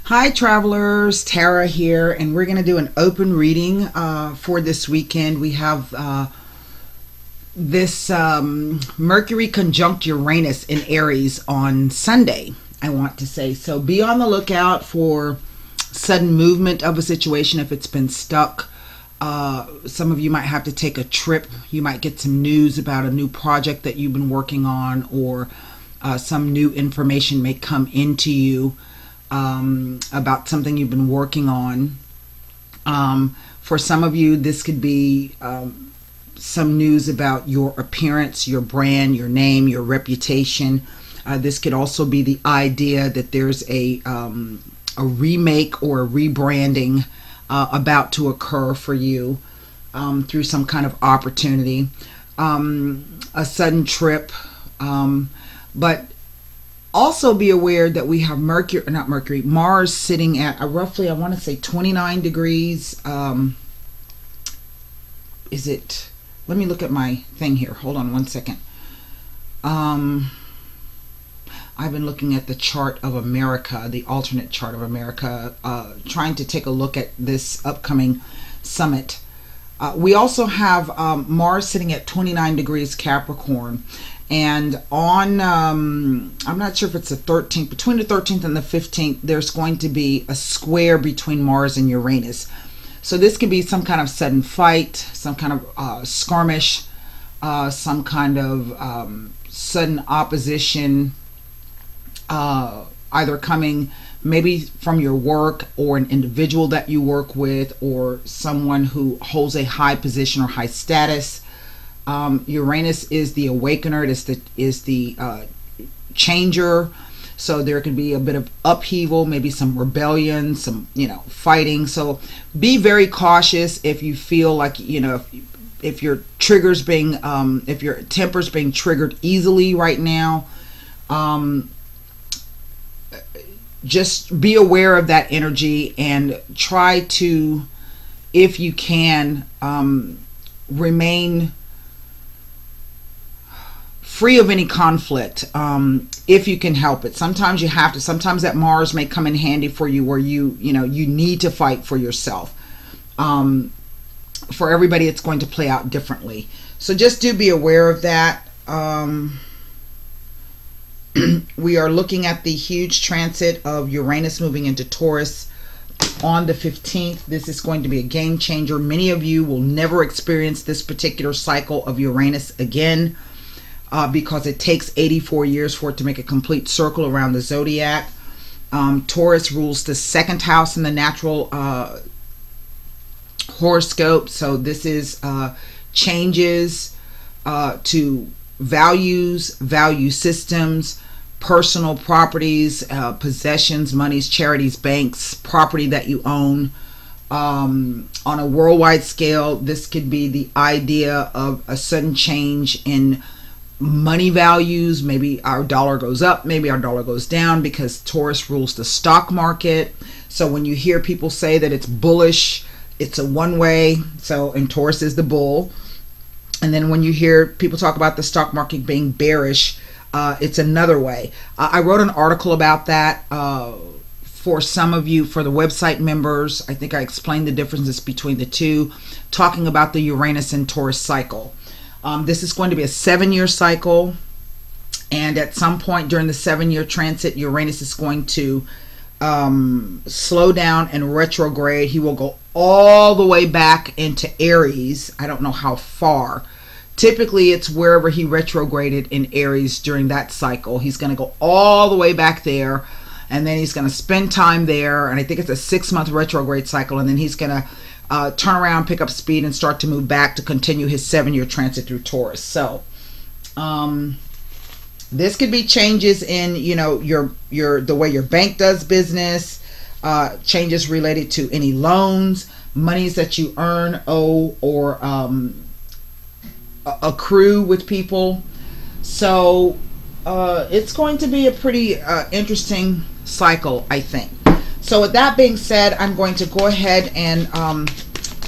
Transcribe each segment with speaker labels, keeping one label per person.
Speaker 1: Hi travelers, Tara here, and we're going to do an open reading for this weekend. We have this Mercury conjunct Uranus in Aries on Sunday, I want to say. So be on the lookout for sudden movement of a situation if it's been stuck. Some of you might have to take a trip. You might get some news about a new project that you've been working on, or some new information may come into you about something you've been working on. For some of you, this could be some news about your appearance, your brand, your name, your reputation. This could also be the idea that there's a remake or a rebranding about to occur for you through some kind of opportunity, a sudden trip, but also be aware that we have Mars sitting at roughly, I want to say 29 degrees. Is it? Let me look at my thing here. Hold on one second. I've been looking at the chart of America, the alternate chart of America, trying to take a look at this upcoming summit. We also have Mars sitting at 29 degrees Capricorn. And on, I'm not sure if it's the 13th, between the 13th and the 15th, there's going to be a square between Mars and Uranus. So this could be some kind of sudden fight, some kind of skirmish, some kind of sudden opposition, either coming maybe from your work or an individual that you work with, or someone who holds a high position or high status. Uranus is the awakener. It is the changer. So there can be a bit of upheaval, maybe some rebellion, some fighting. So be very cautious if you feel like if your triggers being if your temper's being triggered easily right now. Just be aware of that energy and try to, if you can, remain free of any conflict, if you can help it. Sometimes you have to. Sometimes that Mars may come in handy for you, where you need to fight for yourself. For everybody, it's going to play out differently. So just do be aware of that. We are looking at the huge transit of Uranus moving into Taurus on the 15th. This is going to be a game changer. Many of you will never experience this particular cycle of Uranus again, because it takes 84 years for it to make a complete circle around the zodiac. Taurus rules the second house in the natural horoscope. So this is changes to values, value systems, personal properties, possessions, monies, charities, banks, property that you own. On a worldwide scale, this could be the idea of a sudden change in money values. Maybe our dollar goes up, maybe our dollar goes down, because Taurus rules the stock market. So when you hear people say that it's bullish, it's a one way. So, and Taurus is the bull. And then when you hear people talk about the stock market being bearish, it's another way. I wrote an article about that for some of you, for the website members. I think I explained the differences between the two, talking about the Uranus and Taurus cycle. This is going to be a 7-year cycle, and at some point during the 7-year transit, Uranus is going to slow down and retrograde. He will go all the way back into Aries. I don't know how far. Typically, it's wherever he retrograded in Aries during that cycle. He's going to go all the way back there, and then he's going to spend time there, and I think it's a 6-month retrograde cycle, and then he's going to turn around, pick up speed, and start to move back to continue his 7-year transit through Taurus. So this could be changes in the way your bank does business, changes related to any loans, monies that you earn, owe, or accrue with people. So it's going to be a pretty interesting cycle, I think. So with that being said, I'm going to go ahead and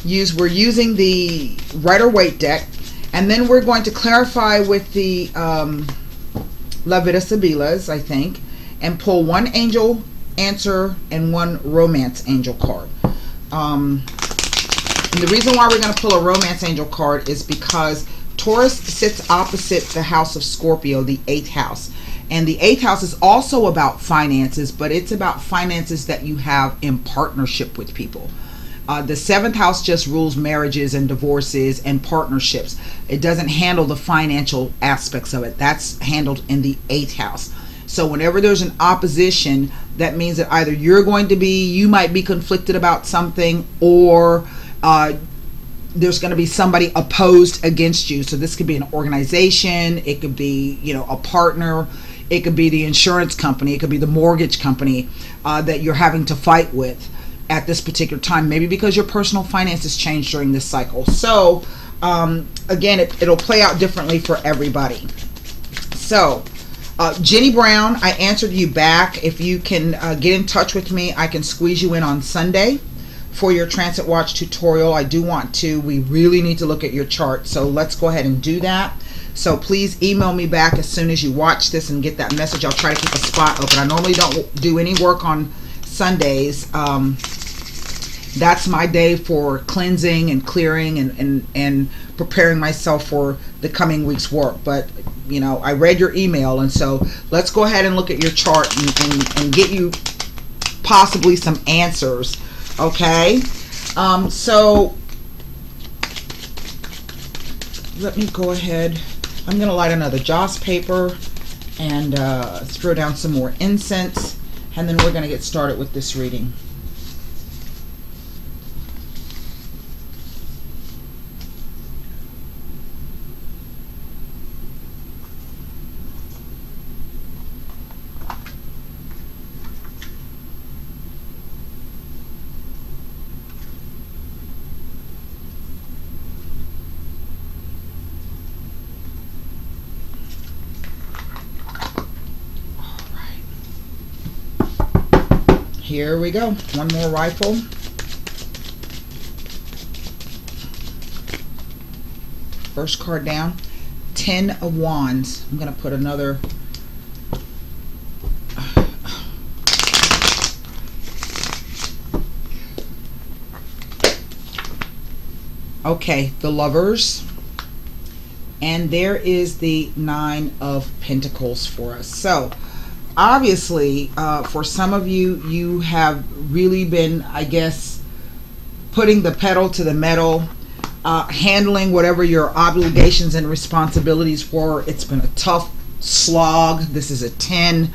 Speaker 1: we're using the Rider-Waite deck, and then we're going to clarify with the La Vida Sibilas, I think, and pull one angel answer and one romance angel card. And the reason why we're going to pull a romance angel card is because Taurus sits opposite the house of Scorpio, the 8th house. And the 8th house is also about finances, but it's about finances that you have in partnership with people. The 7th house just rules marriages and divorces and partnerships. It doesn't handle the financial aspects of it. That's handled in the 8th house. So whenever there's an opposition, that means that either you might be conflicted about something, or there's going to be somebody opposed against you. So this could be an organization, it could be, a partner, it could be the insurance company, it could be the mortgage company that you're having to fight with at this particular time, maybe because your personal finances change during this cycle. So again, it'll play out differently for everybody. So Jenny Brown, I answered you back. If you can get in touch with me, I can squeeze you in on Sunday for your Transit Watch tutorial. I do want to. We really need to look at your chart, so let's go ahead and do that. So please email me back as soon as you watch this and get that message. I'll try to keep a spot open. I normally don't do any work on Sundays. That's my day for cleansing and clearing and preparing myself for the coming week's work. But I read your email, and so let's go ahead and look at your chart and get you possibly some answers. Okay, so let me go ahead. I'm going to light another joss paper and throw down some more incense, and then we're going to get started with this reading. Here we go. One more rifle. First card down. 10 of Wands. I'm going to put another. Okay, the Lovers. And there is the 9 of Pentacles for us. So obviously, for some of you, you have really been, I guess, putting the pedal to the metal, handling whatever your obligations and responsibilities were. It's been a tough slog. This is a 10.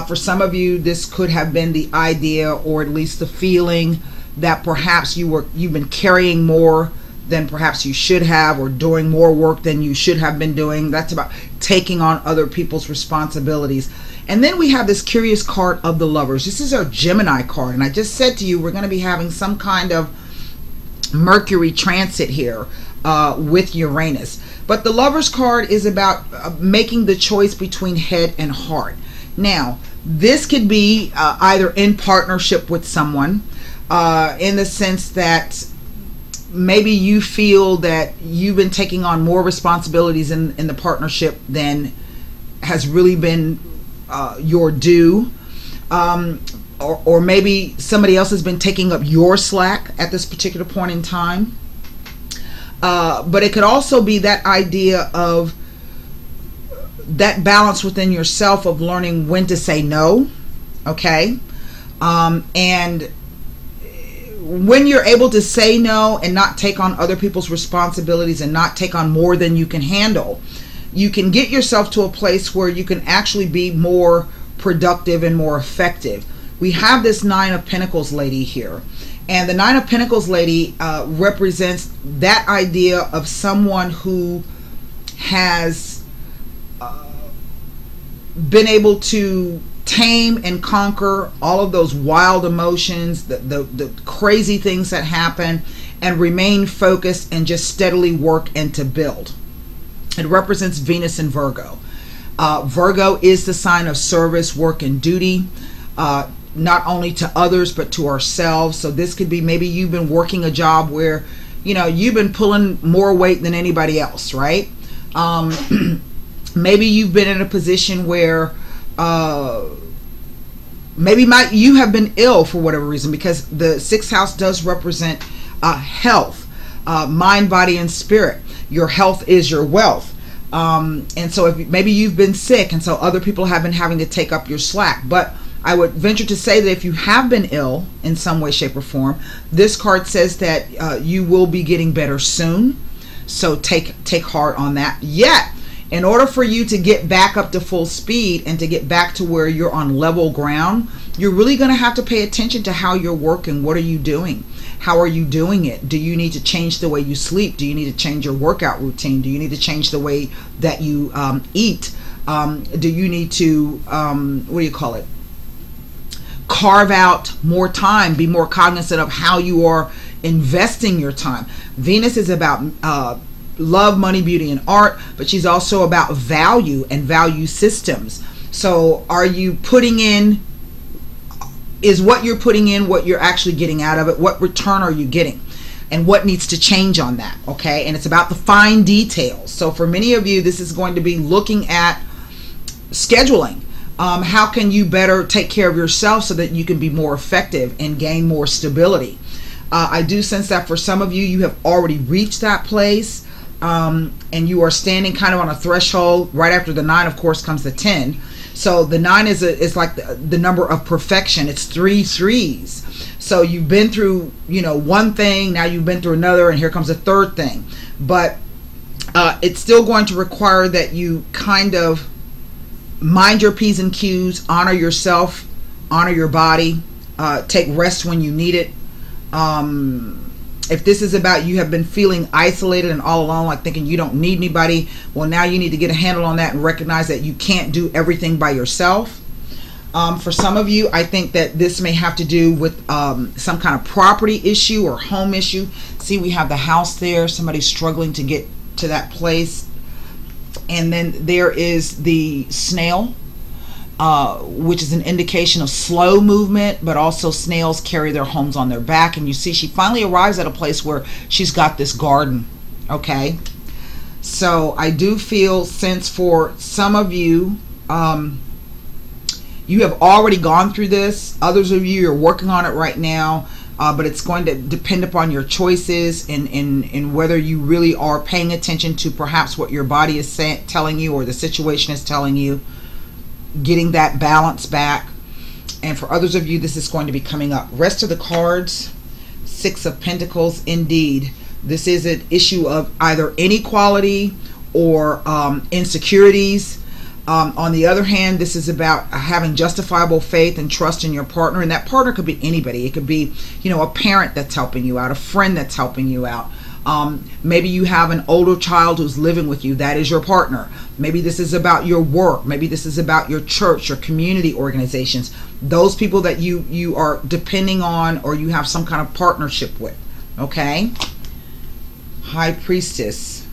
Speaker 1: For some of you, this could have been the idea, or at least the feeling, that perhaps you've been carrying more than perhaps you should have, or doing more work than you should have been doing. That's about taking on other people's responsibilities. And then we have this curious card of the Lovers. This is our Gemini card. And I just said to you, we're going to be having some kind of Mercury transit here with Uranus. But the Lovers card is about making the choice between head and heart. Now, this could be either in partnership with someone, in the sense that maybe you feel that you've been taking on more responsibilities in the partnership than has really been your due, or maybe somebody else has been taking up your slack at this particular point in time. But it could also be that idea of that balance within yourself of learning when to say no. Okay, and when you're able to say no and not take on other people's responsibilities and not take on more than you can handle, you can get yourself to a place where you can actually be more productive and more effective. We have this 9 of Pentacles lady here. And the 9 of Pentacles lady represents that idea of someone who has been able to tame and conquer all of those wild emotions, the crazy things that happen, and remain focused and just steadily work and to build. It represents Venus in Virgo. Virgo is the sign of service, work, and duty, not only to others but to ourselves. So this could be, maybe you've been working a job where you've been pulling more weight than anybody else, right? Maybe you've been in a position where maybe you have been ill for whatever reason, because the sixth house does represent health, mind, body, and spirit. Your health is your wealth. And so if maybe you've been sick, and so other people have been having to take up your slack. But I would venture to say that if you have been ill in some way, shape, or form, this card says that you will be getting better soon. So take heart on that. Yet, in order for you to get back up to full speed and to get back to where you're on level ground, you're really going to have to pay attention to how you're working. What are you doing? How are you doing it? Do you need to change the way you sleep? Do you need to change your workout routine? Do you need to change the way that you eat? Do you need to, what do you call it? Carve out more time, be more cognizant of how you are investing your time. Venus is about love, money, beauty, and art, but she's also about value and value systems. So are you putting in, is what you're putting in what you're actually getting out of it? What return are you getting? And what needs to change on that, okay? And it's about the fine details. So for many of you, this is going to be looking at scheduling. How can you better take care of yourself so that you can be more effective and gain more stability? I do sense that for some of you, you have already reached that place, and you are standing kind of on a threshold. Right after the 9, of course, comes the 10. So the 9 is like the number of perfection. It's 3 threes. So you've been through, one thing, now you've been through another, and here comes a third thing. But it's still going to require that you kind of mind your P's and Q's, honor yourself, honor your body, take rest when you need it. If this is about you have been feeling isolated and all alone, like thinking you don't need anybody, well, now you need to get a handle on that and recognize that you can't do everything by yourself. For some of you, I think that this may have to do with some kind of property issue or home issue. See, we have the house there. Somebody's struggling to get to that place. And then there is the snail, which is an indication of slow movement, but also snails carry their homes on their back. And you see she finally arrives at a place where she's got this garden, okay? So I do feel, since for some of you, you have already gone through this. Others of you are working on it right now. But it's going to depend upon your choices and whether you really are paying attention to perhaps what your body is telling you or the situation is telling you, getting that balance back. And for others of you, this is going to be coming up. Rest of the cards, 6 of Pentacles. Indeed, this is an issue of either inequality or insecurities. On the other hand, this is about having justifiable faith and trust in your partner, and that partner could be anybody. It could be, a parent that's helping you out, a friend that's helping you out. Maybe you have an older child who's living with you. That is your partner. Maybe this is about your work. Maybe this is about your church, your community organizations. Those people that you are depending on or you have some kind of partnership with. Okay? High Priestess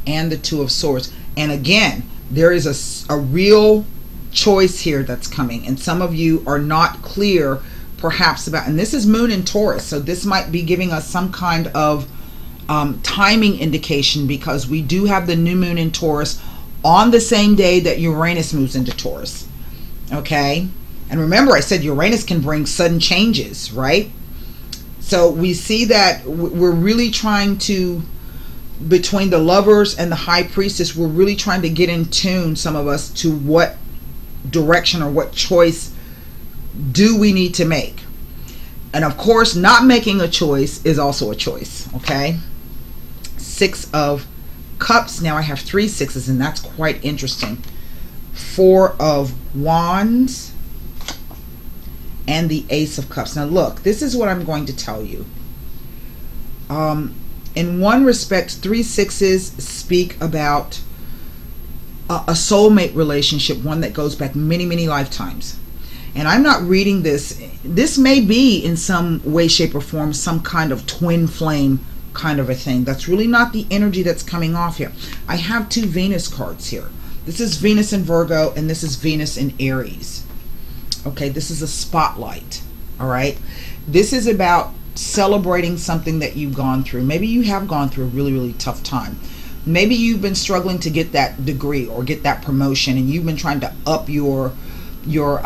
Speaker 1: and the 2 of Swords. And again, there is a real choice here that's coming. And some of you are not clear perhaps about, and this is Moon in Taurus. So this might be giving us some kind of timing indication, because we do have the new moon in Taurus on the same day that Uranus moves into Taurus. Okay? And remember, I said Uranus can bring sudden changes, right? So we see that we're really trying to, between the Lovers and the High Priestess, we're really trying to get in tune, some of us, to what direction or what choice do we need to make. And of course, not making a choice is also a choice. Okay? 6 of Cups. Now I have 3 sixes, and that's quite interesting. 4 of Wands and the Ace of Cups. Now look, this is what I'm going to tell you. In one respect, 3 sixes speak about a soulmate relationship, one that goes back many, many lifetimes. And I'm not reading this. This may be in some way, shape, or form some kind of twin flame kind of a thing. That's really not the energy that's coming off here. I have 2 Venus cards here. This is Venus in Virgo, and this is Venus in Aries. Okay, this is a spotlight. All right. This is about celebrating something that you've gone through. Maybe you have gone through a really, really tough time. Maybe you've been struggling to get that degree or get that promotion, and you've been trying to up your your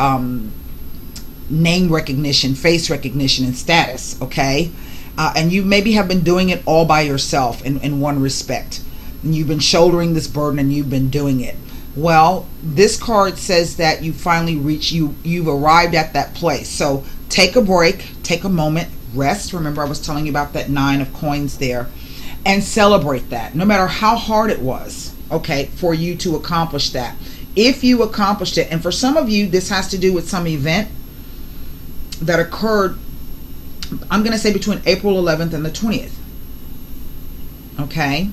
Speaker 1: name recognition, face recognition, and status. Okay, and you maybe have been doing it all by yourself in one respect. And you've been shouldering this burden and you've been doing it. Well, this card says that you finally you've arrived at that place. So take a break, take a moment, rest. Remember, I was telling you about that 9 of coins there, and celebrate that, no matter how hard it was, okay, for you to accomplish that. If you accomplished it, and for some of you, this has to do with some event that occurred, I'm going to say between April 11th and the 20th. Okay.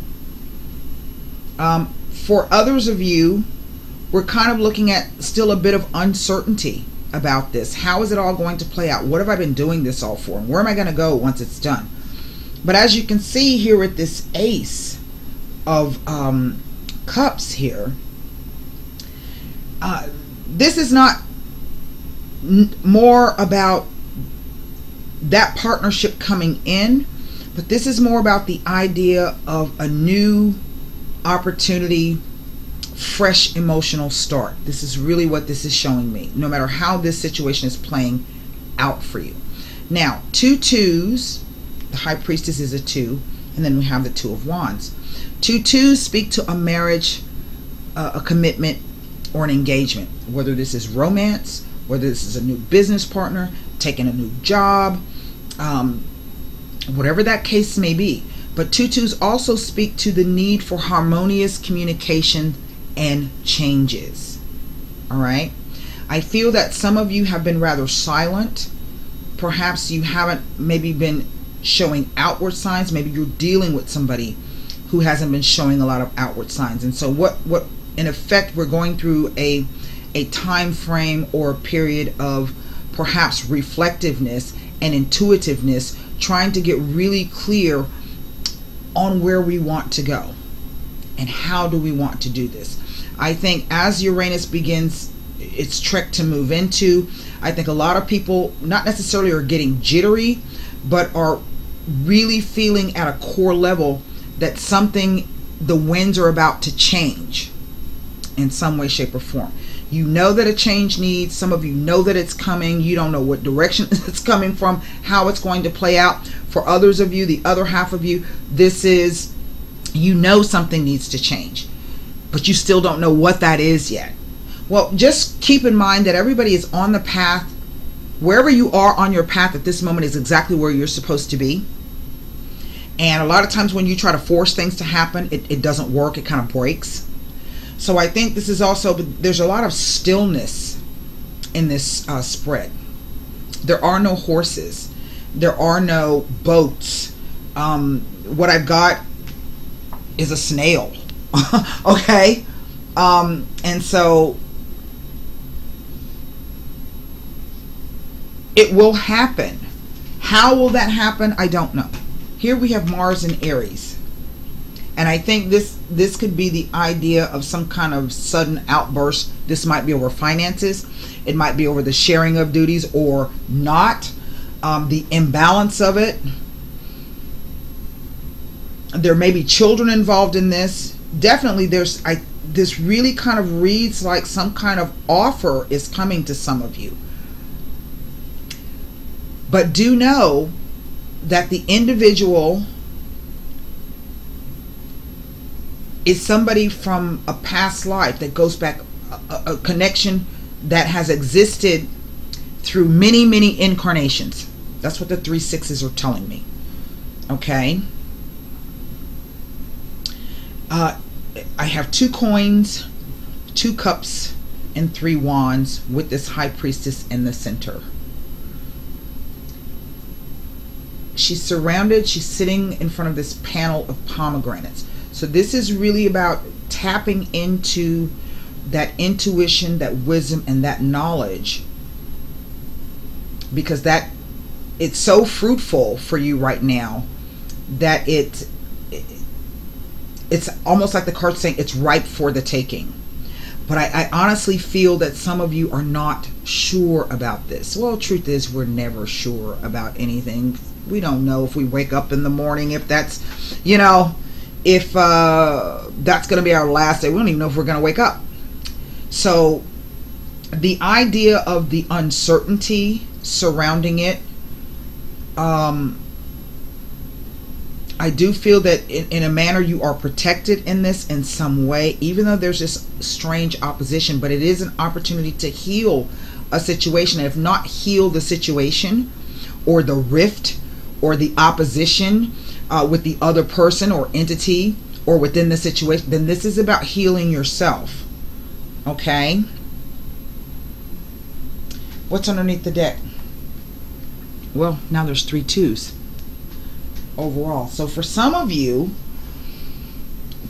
Speaker 1: For others of you, we're kind of looking at still a bit of uncertainty about this. How is it all going to play out? What have I been doing this all for? And where am I going to go once it's done? But as you can see here with this Ace of Cups here, this is not more about that partnership coming in, but this is more about the idea of a new opportunity, fresh emotional start. This is really what this is showing me, no matter how this situation is playing out for you. Now, 2 2s, the High Priestess is a 2, and then we have the 2 of Wands. 2 2s speak to a marriage, a commitment, or an engagement, whether this is romance, whether this is a new business partner, taking a new job, whatever that case may be. But 2 2s also speak to the need for harmonious communication and changes. All right. I feel that some of you have been rather silent. Perhaps you haven't maybe been showing outward signs. Maybe you're dealing with somebody who hasn't been showing a lot of outward signs. And so what in effect, we're going through a time frame or a period of perhaps reflectiveness and intuitiveness, trying to get really clear on where we want to go and how do we want to do this. I think as Uranus begins its trek to move into, I think a lot of people not necessarily are getting jittery, but are really feeling at a core level that something, the winds are about to change in some way, shape, or form. You know that a change needs, some of you know that it's coming, you don't know what direction it's coming from, how it's going to play out. For others of you, the other half of you, this is, you know something needs to change, but you still don't know what that is yet. Well, just keep in mind that everybody is on the path. Wherever you are on your path at this moment is exactly where you're supposed to be. And a lot of times when you try to force things to happen, it doesn't work, it kind of breaks. So I think this is also, there's a lot of stillness in this spread. There are no horses. There are no boats. What I've got is a snail. Okay? And so it will happen. How will that happen? I don't know. Here we have Mars in Aries. And I think this could be the idea of some kind of sudden outburst. This might be over finances. It might be over the sharing of duties or not. The imbalance of it. There may be children involved in this. Definitely this really kind of reads like some kind of offer is coming to some of you. But do know that the individual is somebody from a past life that goes back, a connection that has existed through many, many incarnations. That's what the 3 6s are telling me. Okay. I have 2 coins, 2 cups, and 3 wands with this High Priestess in the center. She's surrounded, she's sitting in front of this panel of pomegranates. So this is really about tapping into that intuition, that wisdom, and that knowledge, because it's so fruitful for you right now that it's almost like the card's saying it's ripe for the taking. But I honestly feel that some of you are not sure about this. Well, truth is, we're never sure about anything. We don't know if we wake up in the morning, if that's, if that's going to be our last day. We don't even know if we're going to wake up. So The idea of the uncertainty surrounding it, I do feel that in a manner you are protected in this in some way, even though there's this strange opposition, but it is an opportunity to heal a situation. If not heal the situation or the rift or the opposition with the other person or entity or within the situation, then this is about healing yourself. Okay? What's underneath the deck? Well, now there's 3 twos overall. So for some of you,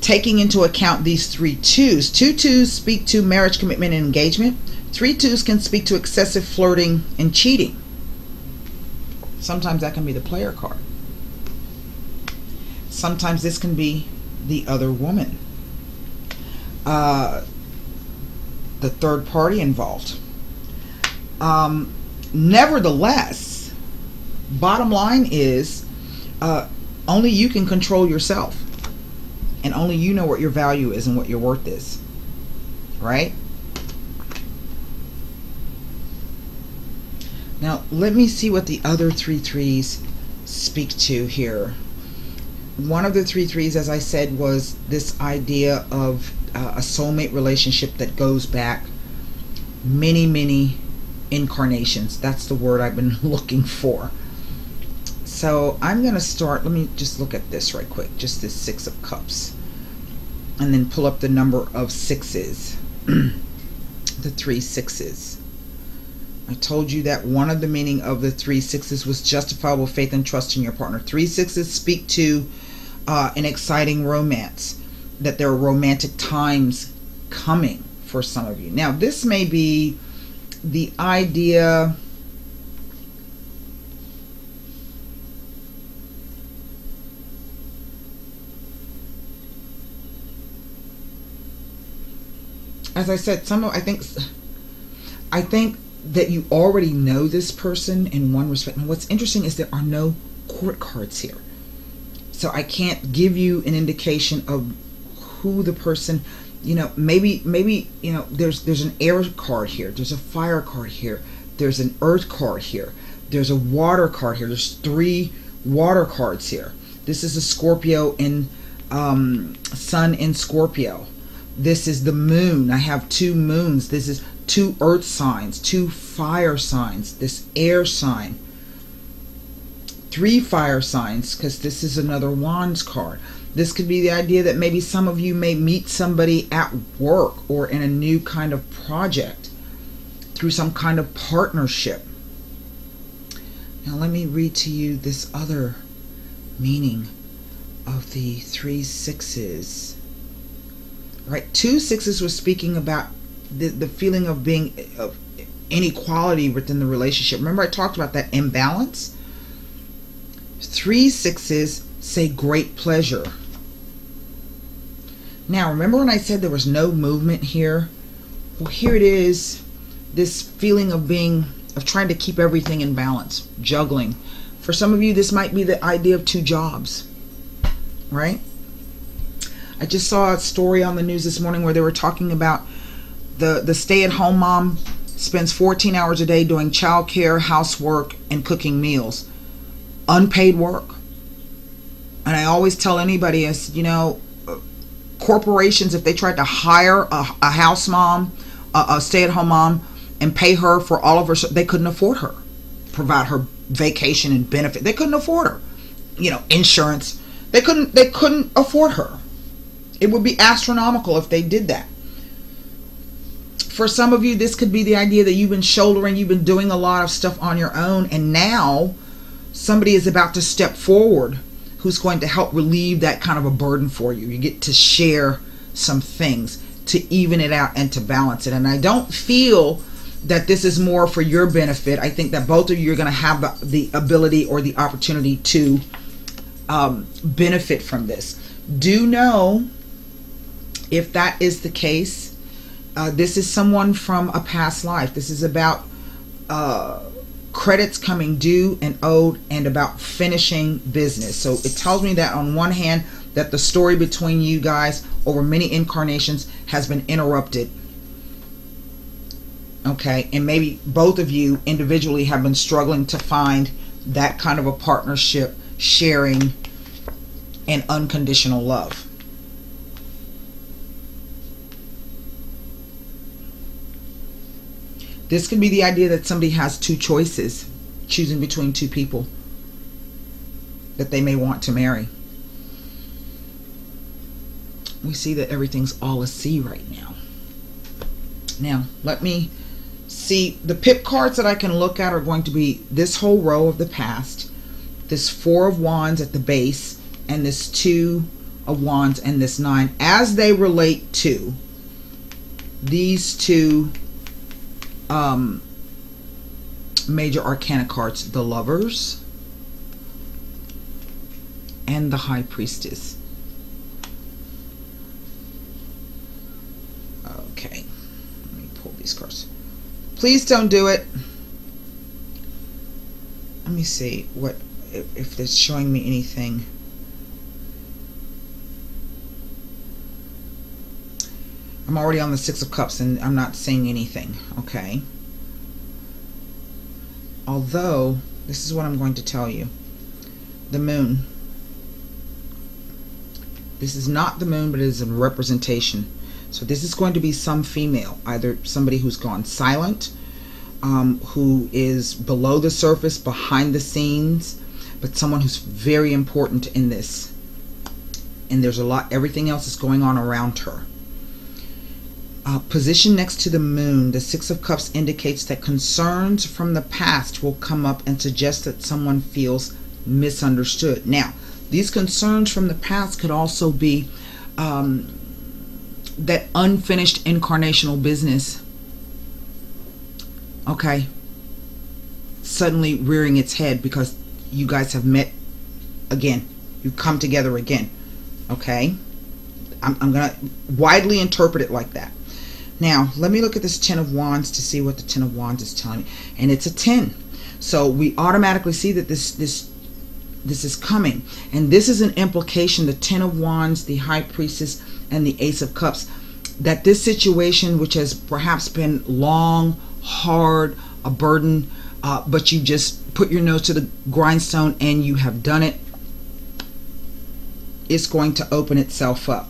Speaker 1: taking into account these 3 twos, 2 twos speak to marriage, commitment, and engagement. 3 twos can speak to excessive flirting and cheating. Sometimes that can be the player card. Sometimes this can be the other woman, the third party involved. Nevertheless, bottom line is, only you can control yourself, and only you know what your value is and what your worth is, right? Now let me see what the other 3 threes speak to here. One of the 3 threes, as I said, was this idea of a soulmate relationship that goes back many incarnations. That's the word I've been looking for. So I'm going to start, let me just look at this right quick, just this 6 of Cups, and then pull up the number of 6s, the 3 6s. I told you that one of the meaning of the 3 6s was justifiable faith and trust in your partner. 3 6s speak to an exciting romance, that there are romantic times coming for some of you. Now this may be the idea as I said, I think that you already know this person in one respect. And what's interesting is there are no court cards here. So I can't give you an indication of who the person, you know, maybe, you know, there's an air card here. There's a fire card here. There's an earth card here. There's a water card here. There's 3 water cards here. This is a Scorpio in Sun in Scorpio. This is the moon. I have 2 moons. This is 2 earth signs, 2 fire signs, this air sign, 3 fire signs, because this is another wands card. This could be the idea that maybe some of you may meet somebody at work or in a new kind of project through some kind of partnership. Now let me read to you this other meaning of the 3 6s. Right, 2 6s was speaking about the feeling of being of inequality within the relationship. Remember I talked about that imbalance? 3 6s say great pleasure. Now remember when I said there was no movement here? Well, here it is, this feeling of trying to keep everything in balance, juggling. For some of you this might be the idea of 2 jobs, right? I just saw a story on the news this morning where they were talking about the stay-at-home mom spends 14 hours a day doing childcare, housework, and cooking meals. Unpaid work. And I always tell anybody, as you know, corporations, if they tried to hire a house mom, a stay-at-home mom, and pay her for all of her, they couldn't afford her. Provide her vacation and benefit. They couldn't afford her. You know, insurance. They couldn't afford her. It would be astronomical if they did that. For some of you, this could be the idea that you've been shouldering, you've been doing a lot of stuff on your own, and now somebody is about to step forward who's going to help relieve that kind of a burden for you. You get to share some things to even it out and to balance it. And I don't feel that this is more for your benefit. I think that both of you are going to have the ability or the opportunity to benefit from this. Do know, if that is the case, this is someone from a past life. This is about credits coming due and owed, and about finishing business. So it tells me that on one hand, that the story between you guys over many incarnations has been interrupted. Okay, and maybe both of you individually have been struggling to find that kind of a partnership, sharing, and unconditional love. This could be the idea that somebody has two choices, choosing between two people that they may want to marry. We see that everything's all a C right now. Now, let me see. The pip cards that I can look at are going to be this whole row of the past, this 4 of Wands at the base, and this 2 of Wands and this 9, as they relate to these two major arcana cards, the Lovers and the High Priestess. Okay, let me pull these cards. Please don't do it. Let me see what if it's showing me anything. I'm already on the 6 of Cups and I'm not seeing anything. Okay. Although, this is what I'm going to tell you. The Moon. This is not the Moon, but it is a representation. So this is going to be some female, either somebody who's gone silent, who is below the surface, behind the scenes, but someone who's very important in this. And there's a lot, everything else is going on around her. Position next to the Moon, the 6 of Cups indicates that concerns from the past will come up and suggest that someone feels misunderstood. Now, these concerns from the past could also be that unfinished incarnational business, okay, suddenly rearing its head because you guys have met again. You come together again, okay? I'm going to widely interpret it like that. Now, let me look at this 10 of Wands to see what the 10 of Wands is telling me. And it's a 10. So we automatically see that this is coming. And this is an implication, the 10 of Wands, the High Priestess, and the Ace of Cups, that this situation, which has perhaps been long, hard, a burden, but you just put your nose to the grindstone and you have done it, it's going to open itself up.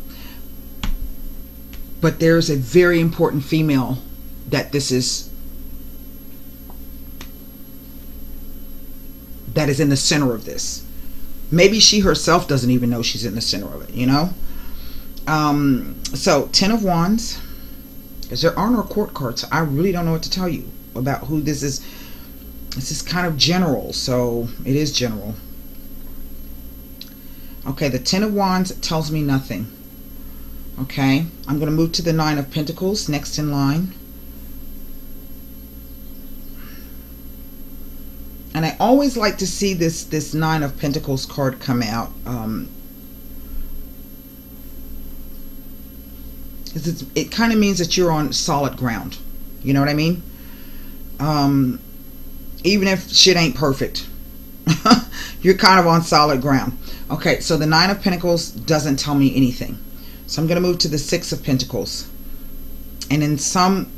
Speaker 1: But there's a very important female that that is in the center of this. Maybe she herself doesn't even know she's in the center of it, you know? So 10 of Wands, because there are no court cards, I really don't know what to tell you about who this is. This is kind of general, so it is general. Okay, the 10 of Wands tells me nothing. Okay, I'm going to move to the 9 of Pentacles next in line. And I always like to see this 9 of Pentacles card come out. It kind of means that you're on solid ground. You know what I mean? Even if shit ain't perfect, you're kind of on solid ground. Okay, so the 9 of Pentacles doesn't tell me anything. So I'm going to move to the 6 of Pentacles. And in some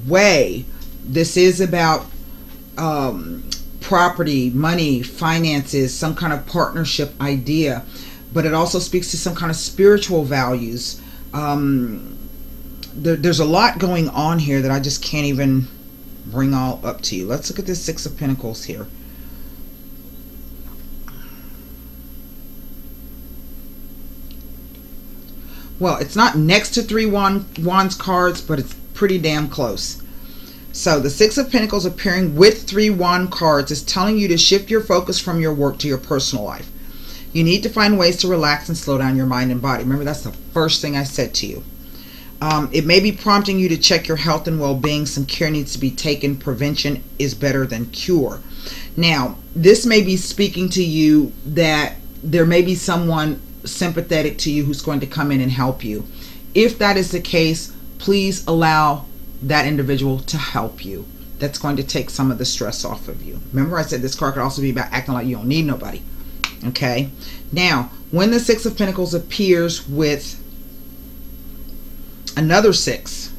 Speaker 1: way, this is about property, money, finances, some kind of partnership idea. But it also speaks to some kind of spiritual values. There's a lot going on here that I just can't even bring all up to you. Let's look at this 6 of Pentacles here. Well, it's not next to 3 Wands cards, but it's pretty damn close. So the 6 of Pentacles appearing with 3 Wand cards is telling you to shift your focus from your work to your personal life. You need to find ways to relax and slow down your mind and body. Remember, that's the first thing I said to you. It may be prompting you to check your health and well-being. Some care needs to be taken. Prevention is better than cure. Now, this may be speaking to you that there may be someone sympathetic to you who's going to come in and help you. If that is the case, please allow that individual to help you. That's going to take some of the stress off of you. Remember, I said this card could also be about acting like you don't need nobody. Okay, now when the 6 of Pentacles appears with another 6,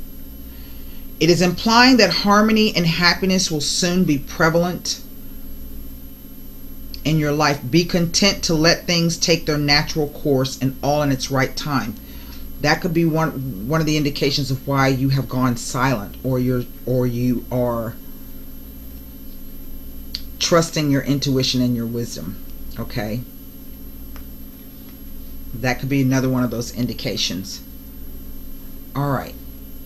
Speaker 1: It is implying that harmony and happiness will soon be prevalent in your life. Be content to let things take their natural course and all in its right time. That could be one of the indications of why you have gone silent, or you are trusting your intuition and your wisdom. Okay? That could be another one of those indications. All right.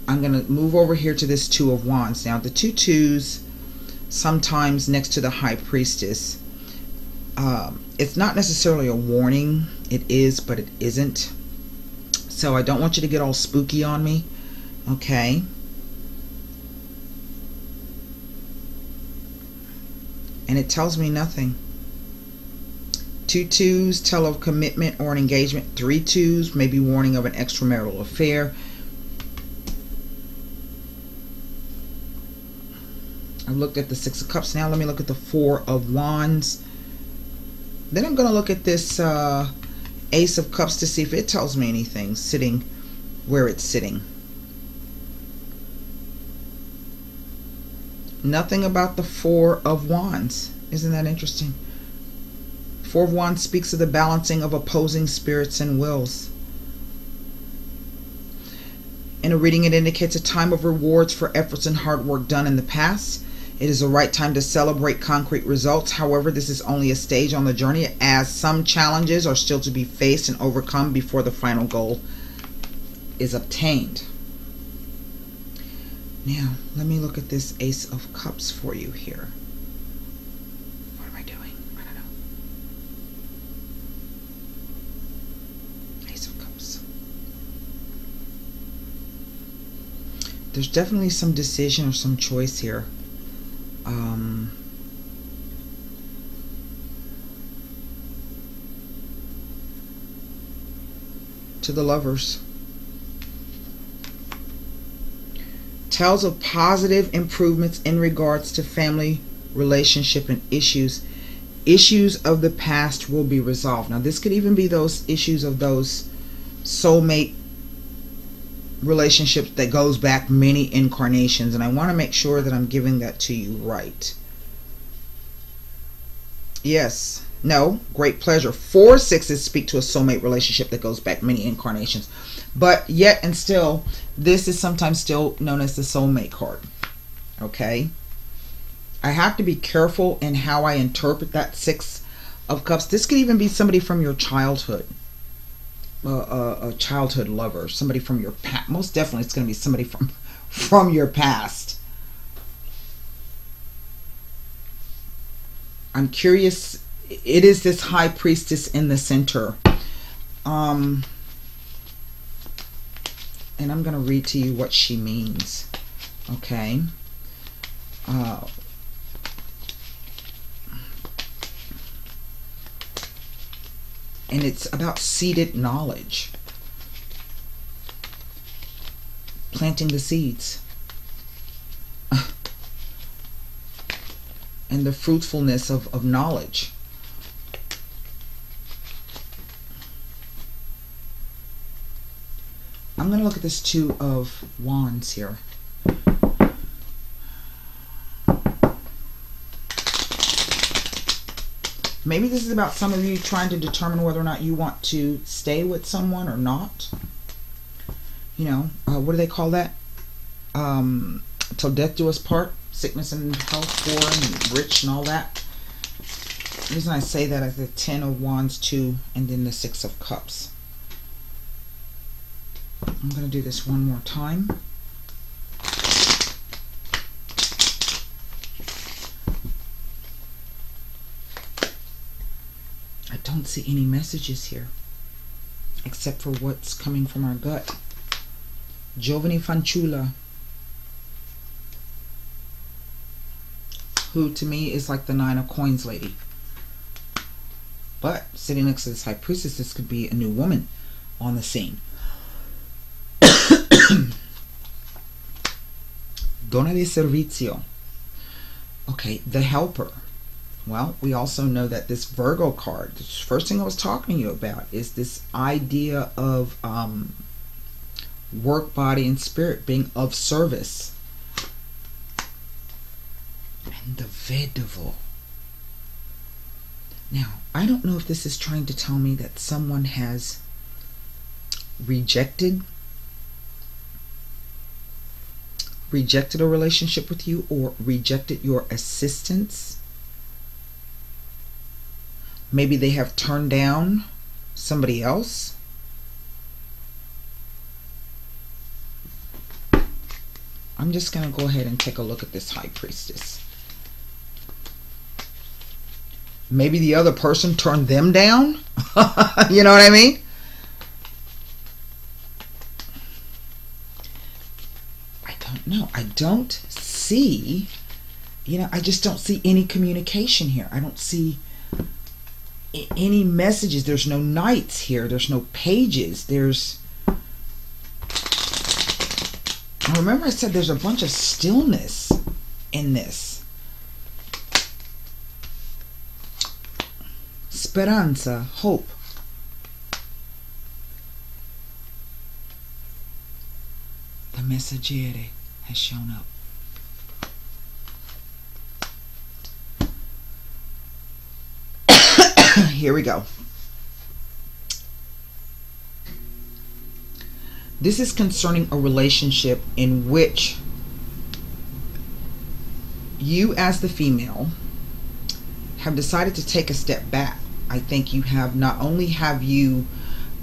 Speaker 1: I'm going to move over here to this Two of Wands. Now, the two twos, sometimes next to the High Priestess, it's not necessarily a warning. It is, but it isn't. So I don't want you to get all spooky on me. Okay? And it tells me nothing. Two twos tell of commitment or an engagement. Three twos may be warning of an extramarital affair. I've looked at the Six of Cups. Now let me look at the Four of Wands. Then I'm going to look at this Ace of Cups to see if it tells me anything sitting where it's sitting. Nothing about the Four of Wands. Isn't that interesting? Four of Wands speaks of the balancing of opposing spirits and wills. In a reading, it indicates a time of rewards for efforts and hard work done in the past. It is the right time to celebrate concrete results. However, this is only a stage on the journey, as some challenges are still to be faced and overcome before the final goal is obtained. Now, let me look at this Ace of Cups for you here. What am I doing? I don't know. Ace of Cups. There's definitely some decision or some choice here. To the Lovers. Tells of positive improvements in regards to family, relationship, and issues. Issues of the past will be resolved. Now, this could even be those issues of those soulmate relationships that goes back many incarnations, and I want to make sure that I'm giving that to you right. Yes. No. Great pleasure. 4 sixes speak to a soulmate relationship that goes back many incarnations. But yet and still, this is sometimes still known as the soulmate card. Okay? I have to be careful in how I interpret that Six of Cups. This could even be somebody from your childhood. A childhood lover. Somebody from your past. Most definitely it's going to be somebody from your past. I'm curious. It is this High Priestess in the center. And I'm going to read to you what she means. Okay. And it's about seeded knowledge. Planting the seeds. And the fruitfulness of knowledge. I'm going to look at this Two of Wands here. Maybe this is about some of you trying to determine whether or not you want to stay with someone or not. You know, what do they call that? Till death do us part. Sickness and health, poor and rich and all that. The reason I say that is the Ten of Wands, 2, and then the Six of Cups. I'm going to do this one more time. I don't see any messages here except for what's coming from our gut. Giovanni Fanciulla, who to me is like the Nine of Coins lady. But sitting next to this High Priestess, this could be a new woman on the scene. Donna de Servizio. Okay, the Helper. Well, we also know that this Virgo card, the first thing I was talking to you about, is this idea of work, body, and spirit being of service. Incredible. Now, I don't know if this is trying to tell me that someone has rejected a relationship with you, or rejected your assistance. Maybe they have turned down somebody else. I'm just going to go ahead and take a look at this High Priestess. Maybe the other person turned them down. You know what I mean? I don't know. I don't see, I just don't see any communication here. I don't see any messages. There's no knights here. There's no pages. Remember I said there's a bunch of stillness in this. Speranza, hope. The Messaggere has shown up. Here we go. This is concerning a relationship in which you, as the female, have decided to take a step back. I think you have, not only have you,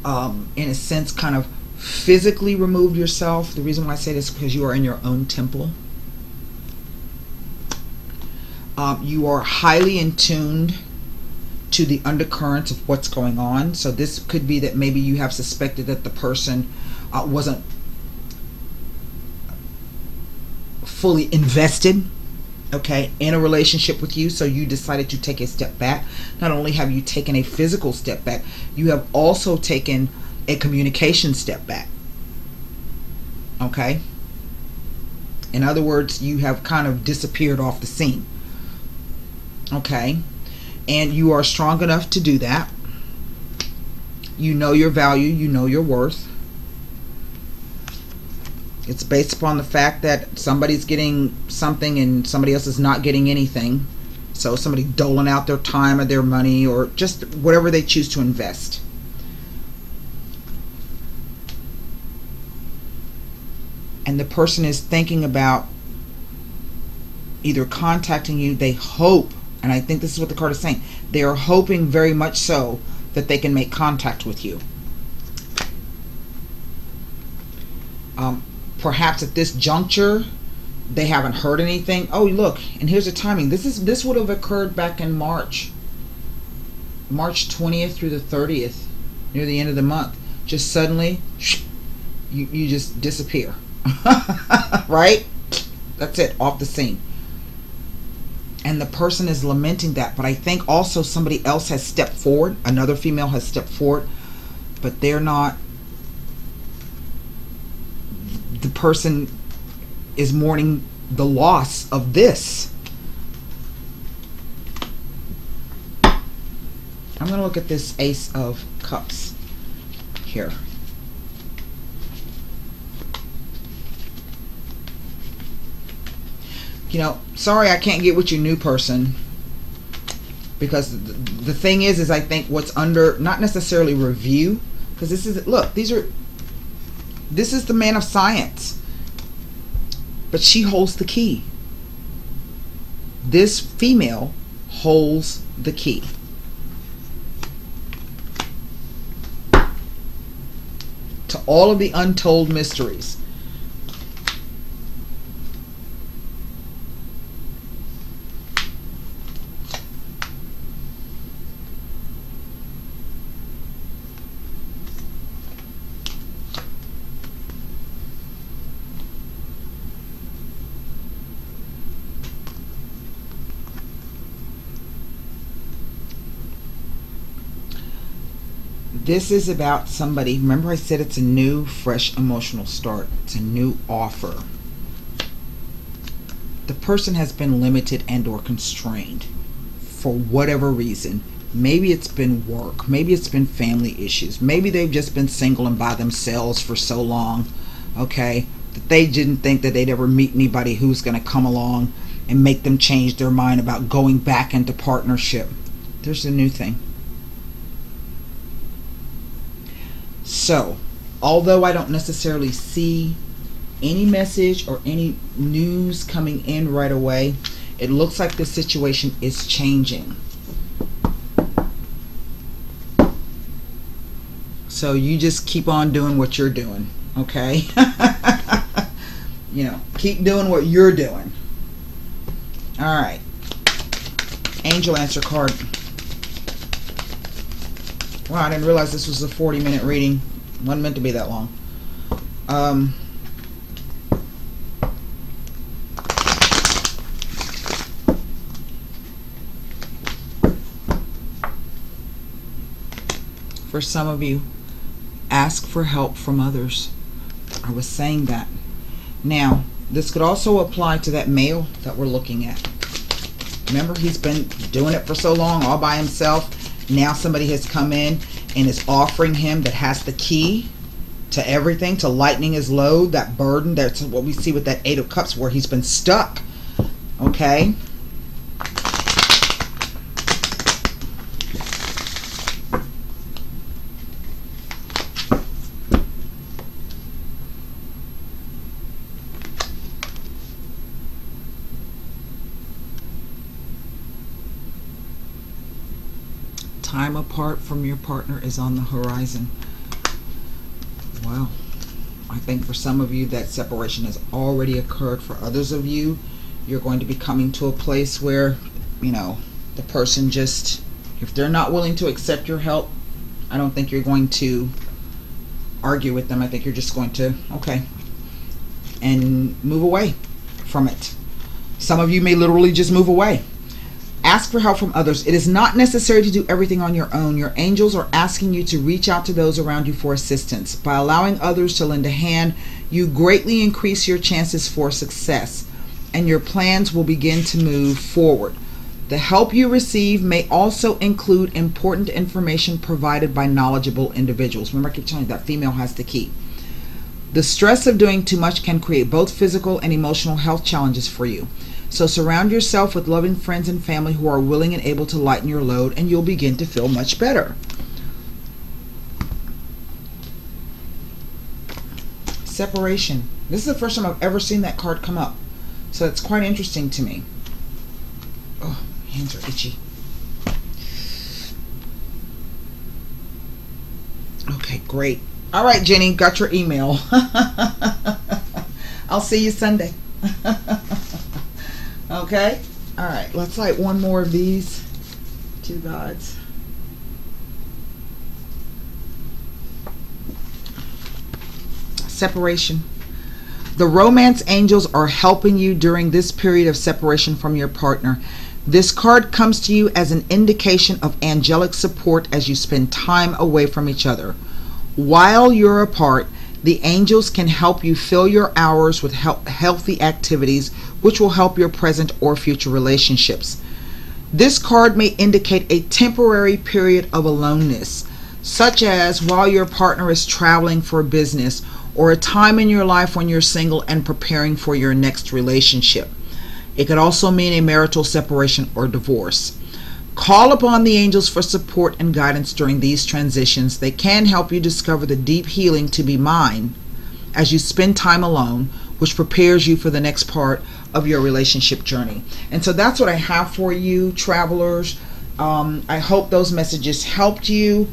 Speaker 1: in a sense, kind of physically removed yourself. The reason why I say this is because you are in your own temple. You are highly in tuned to the undercurrents of what's going on. So this could be that maybe you have suspected that the person wasn't fully invested, okay, in a relationship with you. So you decided to take a step back. Not only have you taken a physical step back, you have also taken a communication step back. Okay? In other words, you have kind of disappeared off the scene. Okay? And you are strong enough to do that. You know your value, you know your worth. It's based upon the fact that somebody's getting something and somebody else is not getting anything. So somebody doling out their time or their money, or just whatever they choose to invest. And the person is thinking about either contacting you. They hope, and I think this is what the card is saying, they are hoping very much so that they can make contact with you. Perhaps at this juncture they haven't heard anything. Oh, look, and here's the timing. This would have occurred back in March 20th through the 30th, near the end of the month. Just suddenly you just disappear. Right? That's it, off the scene. And the person is lamenting that. But I think also somebody else has stepped forward. Another female has stepped forward. But they're not. The person is mourning the loss of this. I'm going to look at this Ace of Cups here. Sorry I can't get with your new person, because the thing is I think what's under, not necessarily review, because this is, look, this is the man of science, but she holds the key. This female holds the key. To all of the untold mysteries. This is about somebody. Remember I said it's a new, fresh emotional start. It's a new offer. The person has been limited and or constrained for whatever reason. Maybe it's been work. Maybe it's been family issues. Maybe they've just been single and by themselves for so long, okay, that they didn't think that they'd ever meet anybody who's going to come along and make them change their mind about going back into partnership. There's a new thing. So, although I don't necessarily see any message or any news coming in right away, it looks like the situation is changing. So you just keep on doing what you're doing, okay? You know, keep doing what you're doing. All right. Angel answer card. Wow, I didn't realize this was a 40-minute reading. It wasn't meant to be that long. For some of you, ask for help from others. I was saying that. Now, this could also apply to that male that we're looking at. Remember, he's been doing it for so long, all by himself. Now somebody has come in and is offering him, that has the key to everything, to lightening his load, that burden. That's what we see with that Eight of Cups, where he's been stuck. Okay? Time apart from your partner is on the horizon. Wow. I think for some of you that separation has already occurred. For others of you, you're going to be coming to a place where, you know, the person just, if they're not willing to accept your help, I don't think you're going to argue with them. I think you're just going to, okay, and move away from it. Some of you may literally just move away. Ask for help from others. It is not necessary to do everything on your own. Your angels are asking you to reach out to those around you for assistance. By allowing others to lend a hand, you greatly increase your chances for success, and your plans will begin to move forward. The help you receive may also include important information provided by knowledgeable individuals. Remember, I keep telling you that female has the key. The stress of doing too much can create both physical and emotional health challenges for you. So surround yourself with loving friends and family who are willing and able to lighten your load, and you'll begin to feel much better. Separation. This is the first time I've ever seen that card come up. So it's quite interesting to me. Oh, hands are itchy. Okay, great. All right, Jenny, got your email. I'll see you Sunday. Okay, all right, let's light one more of these two gods. Separation. The romance angels are helping you during this period of separation from your partner. This card comes to you as an indication of angelic support as you spend time away from each other. While you're apart, the angels can help you fill your hours with healthy activities, which will help your present or future relationships. This card may indicate a temporary period of aloneness, such as while your partner is traveling for business, or a time in your life when you're single and preparing for your next relationship. It could also mean a marital separation or divorce. Call upon the angels for support and guidance during these transitions. They can help you discover the deep healing to be mine as you spend time alone, which prepares you for the next part of your relationship journey. And so that's what I have for you, travelers. I hope those messages helped you.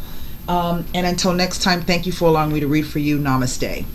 Speaker 1: And until next time, thank you for allowing me to read for you. Namaste.